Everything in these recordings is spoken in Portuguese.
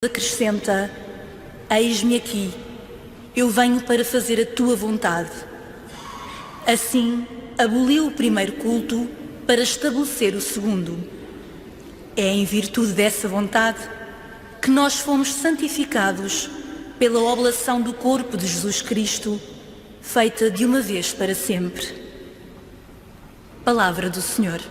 Acrescenta: eis-me aqui, eu venho para fazer a tua vontade. Assim, aboliu o primeiro culto para estabelecer o segundo. É em virtude dessa vontade que nós fomos santificados pela oblação do corpo de Jesus Cristo, feita de uma vez para sempre. Palavra do Senhor.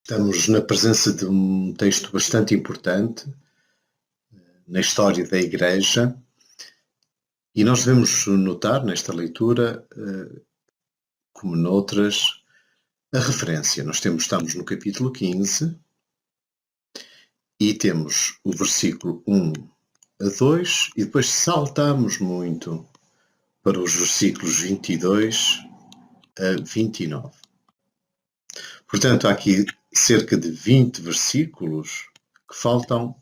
Estamos na presença de um texto bastante importante na história da Igreja e nós devemos notar nesta leitura, como noutras, a referência. Estamos no capítulo 15 e temos o versículo 1 a 2 e depois saltamos muito para os versículos 22 a 29. Portanto, há aqui cerca de 20 versículos que faltam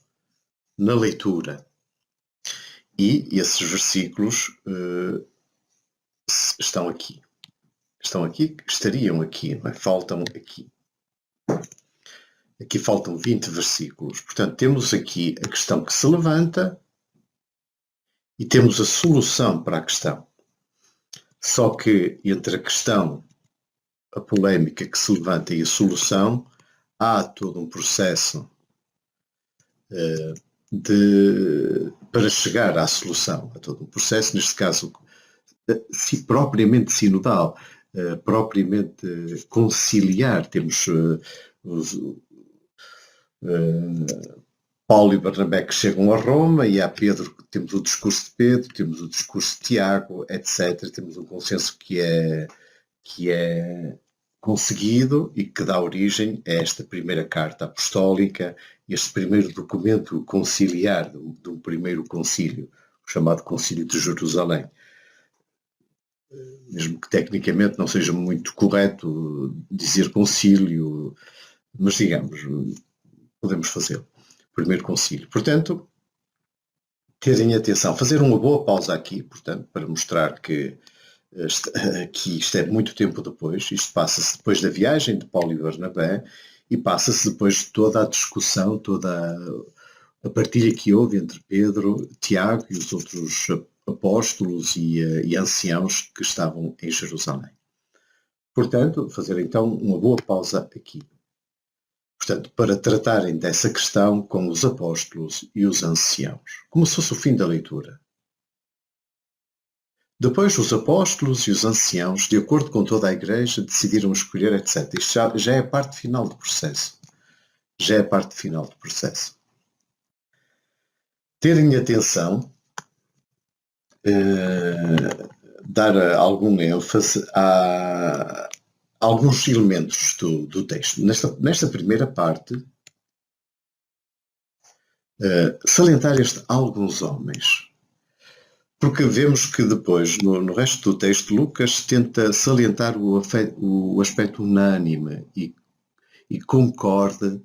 na leitura. E esses versículos estão aqui. Estariam aqui, não é? Faltam aqui. Aqui faltam 20 versículos. Portanto, temos aqui a questão que se levanta e temos a solução para a questão. Só que entre a questão, a polémica que se levanta e a solução, há todo um processo para chegar à solução. Há todo um processo, neste caso, propriamente sinodal, propriamente conciliar. Temos Paulo e Barnabé que chegam a Roma e há Pedro, temos o discurso de Pedro, temos o discurso de Tiago, etc. Temos um consenso que é conseguido e que dá origem a esta primeira carta apostólica, este primeiro documento conciliar de um primeiro concílio, o chamado Concílio de Jerusalém. Mesmo que tecnicamente não seja muito correto dizer concílio, mas digamos, podemos fazê-lo. Primeiro concílio. Portanto, terem atenção, fazer uma boa pausa aqui, portanto, para mostrar que aqui isto é muito tempo depois, isto passa-se depois da viagem de Paulo e Barnabé e passa-se depois de toda a discussão, toda a partilha que houve entre Pedro, Tiago e os outros apóstolos e anciãos que estavam em Jerusalém. Portanto, fazer então uma boa pausa aqui. Portanto, para tratarem dessa questão com os apóstolos e os anciãos, como se fosse o fim da leitura. Depois os apóstolos e os anciãos, de acordo com toda a Igreja, decidiram escolher, etc. Isto já é a parte final do processo. Terem atenção, dar algum ênfase a alguns elementos do texto. Nesta primeira parte, salientar alguns homens. Porque vemos que depois, no resto do texto, Lucas tenta salientar o aspecto unânime e concorde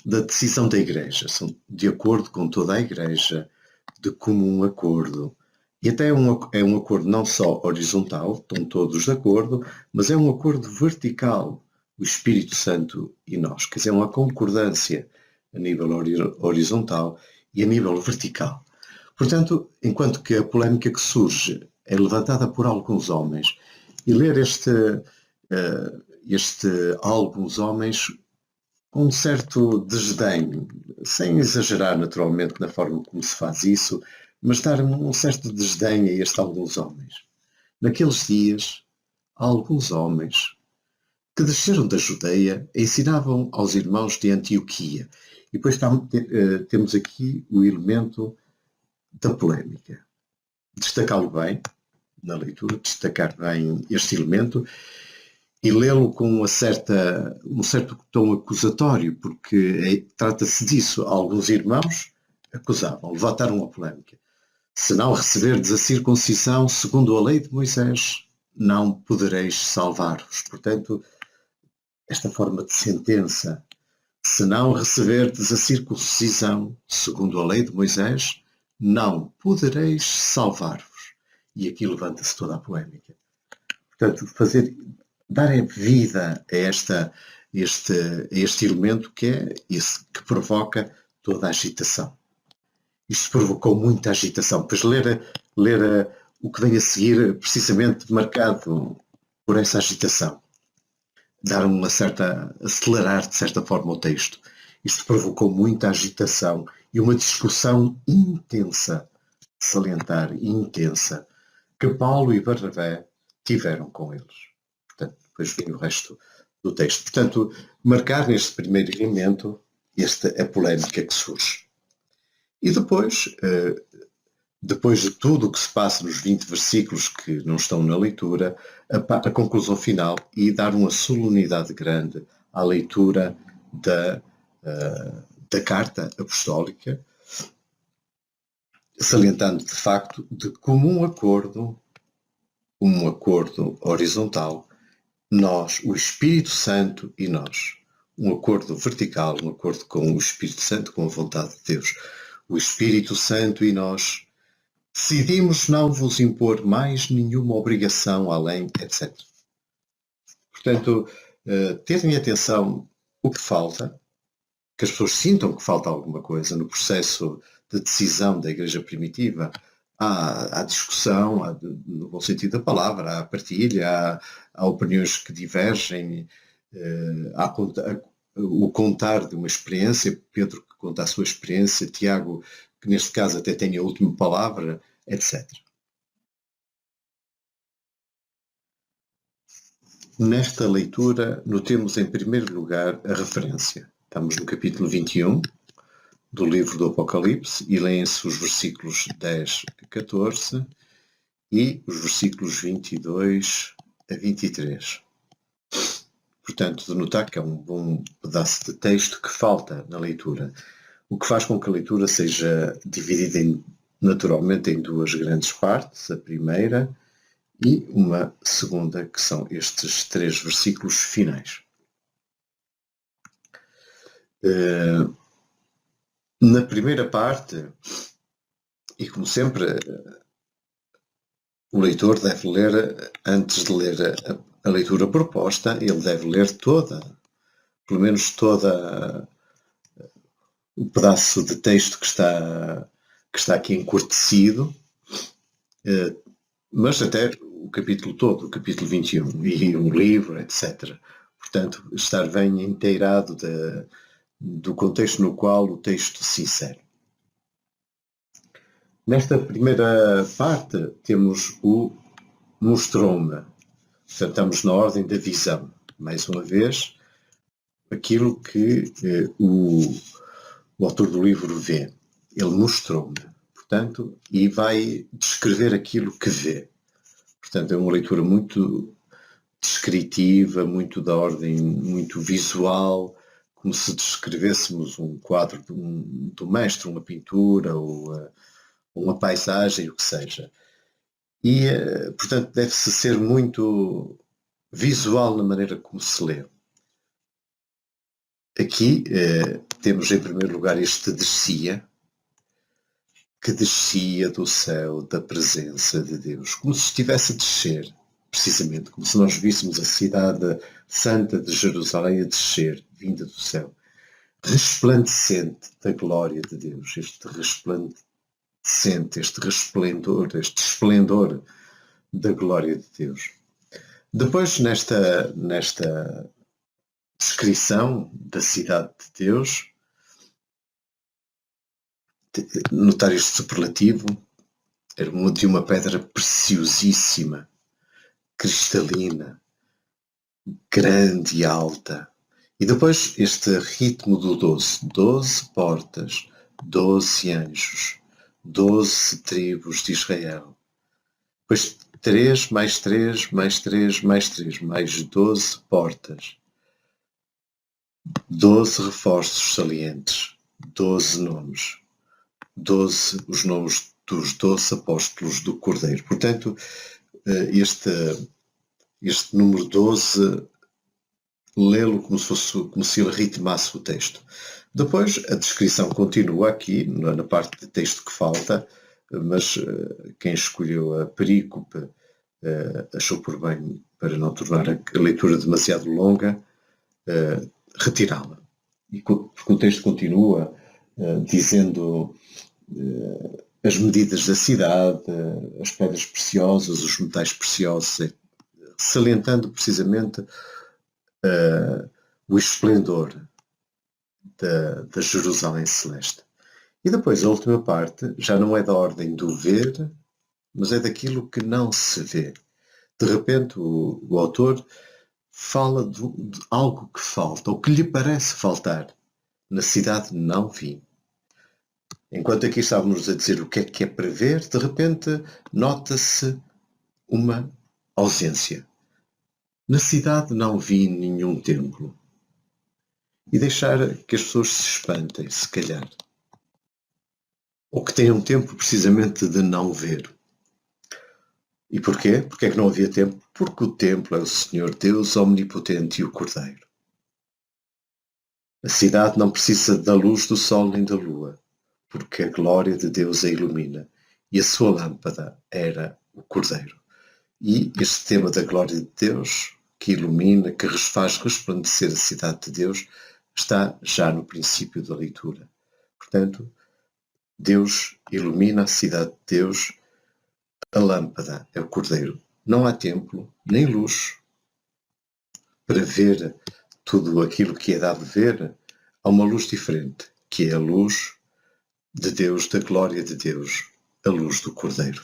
da decisão da Igreja. São de acordo com toda a Igreja, de comum acordo. E até é um acordo não só horizontal, estão todos de acordo, mas é um acordo vertical, o Espírito Santo e nós. Quer dizer, é uma concordância a nível horizontal e a nível vertical. Portanto, enquanto que a polémica que surge é levantada por alguns homens, e ler alguns homens com um certo desdém, sem exagerar naturalmente na forma como se faz isso, mas dar um certo desdém a alguns homens. Naqueles dias, há alguns homens que desceram da Judeia e ensinavam aos irmãos de Antioquia. E depois temos aqui o elemento da polémica. Destacá-lo bem na leitura, destacar bem este elemento e lê-lo com um certo tom acusatório, porque trata-se disso. Alguns irmãos acusavam, levantaram a polémica. Se não receberdes a circuncisão segundo a lei de Moisés, não podereis salvar-vos. Portanto, esta forma de sentença, se não receberdes a circuncisão segundo a lei de Moisés, não podereis salvar-vos. E aqui levanta-se toda a polémica. Portanto, dar vida a este elemento que é esse que provoca toda a agitação. Isto provocou muita agitação, pois ler o que vem a seguir precisamente marcado por essa agitação. Acelerar de certa forma o texto. Isto provocou muita agitação e uma discussão intensa, salientar, intensa, que Paulo e Barnabé tiveram com eles. Portanto, depois vem o resto do texto. Portanto, marcar neste primeiro elemento a polémica que surge. E depois de tudo o que se passa nos 20 versículos que não estão na leitura, a conclusão final e dar uma solenidade grande à leitura da carta apostólica, salientando de facto de comum acordo horizontal, nós, o Espírito Santo e nós, um acordo vertical, um acordo com o Espírito Santo, com a vontade de Deus. O Espírito Santo e nós decidimos não vos impor mais nenhuma obrigação além, etc. Portanto, terem atenção o que falta, que as pessoas sintam que falta alguma coisa no processo de decisão da Igreja primitiva. Há discussão, no bom sentido da palavra, há partilha, há opiniões que divergem, há o contar de uma experiência, Pedro que conta a sua experiência, Tiago que neste caso até tem a última palavra, etc. Nesta leitura notemos em primeiro lugar a referência. Estamos no capítulo 21 do livro do Apocalipse e leem-se os versículos 10 a 14 e os versículos 22 a 23. Portanto, de notar que é um bom pedaço de texto que falta na leitura, o que faz com que a leitura seja dividida naturalmente em duas grandes partes, a primeira e uma segunda, que são estes 3 versículos finais. Na primeira parte, e como sempre, o leitor deve ler, antes de ler a leitura proposta, ele deve ler pelo menos toda o pedaço de texto que está aqui encurtecido, mas até o capítulo todo, o capítulo 21, e o livro, etc. Portanto, estar bem inteirado do contexto no qual o texto se insere. Nesta primeira parte temos o mostrou-me. Portanto, estamos na ordem da visão. Mais uma vez, aquilo que o autor do livro vê. Ele mostrou-me, portanto, e vai descrever aquilo que vê. Portanto, é uma leitura muito descritiva, muito da ordem, muito visual, como se descrevêssemos um quadro do mestre, uma pintura ou uma paisagem, o que seja. E, portanto, deve-se ser muito visual na maneira como se lê. Aqui temos em primeiro lugar este descia, que descia do céu da presença de Deus, como se estivesse a descer, precisamente, como se nós víssemos a cidade santa de Jerusalém a descer, vinda do céu, resplandecente da glória de Deus, este resplandecente, este resplendor, este esplendor da glória de Deus. Depois, nesta descrição da cidade de Deus, notar este superlativo, era de uma pedra preciosíssima, cristalina, grande e alta. E depois este ritmo do 12. 12 portas, 12 anjos, 12 tribos de Israel. Depois 3, mais 3, mais 3, mais 3, mais 12 portas. 12 reforços salientes, 12 nomes. 12 os nomes dos 12 apóstolos do Cordeiro. Portanto, este número 12, lê-lo como se ele ritmasse o texto. Depois a descrição continua aqui, na parte de texto que falta, mas quem escolheu a perícope achou por bem, para não tornar a leitura demasiado longa, retirá-la. Porque o texto continua dizendo as medidas da cidade, as pedras preciosas, os metais preciosos, salientando precisamente o esplendor da Jerusalém celeste. E depois a última parte já não é da ordem do ver, mas é daquilo que não se vê. De repente o autor fala de algo que falta, ou que lhe parece faltar. Na cidade não vi. Enquanto aqui estávamos a dizer o que é para ver, de repente nota-se uma ausência. Na cidade não vi nenhum templo. E deixar que as pessoas se espantem, se calhar. Ou que tenham tempo precisamente de não ver. E porquê? Porque é que não havia tempo? Porque o templo é o Senhor Deus omnipotente e o Cordeiro. A cidade não precisa da luz do sol nem da lua, porque a glória de Deus a ilumina, e a sua lâmpada era o Cordeiro. E este tema da glória de Deus, que ilumina, que faz resplandecer a cidade de Deus, está já no princípio da leitura. Portanto, Deus ilumina a cidade de Deus, a lâmpada é o Cordeiro. Não há templo, nem luz para ver tudo aquilo que é dado ver. Há uma luz diferente, que é a luz de Deus, da glória de Deus, a luz do Cordeiro.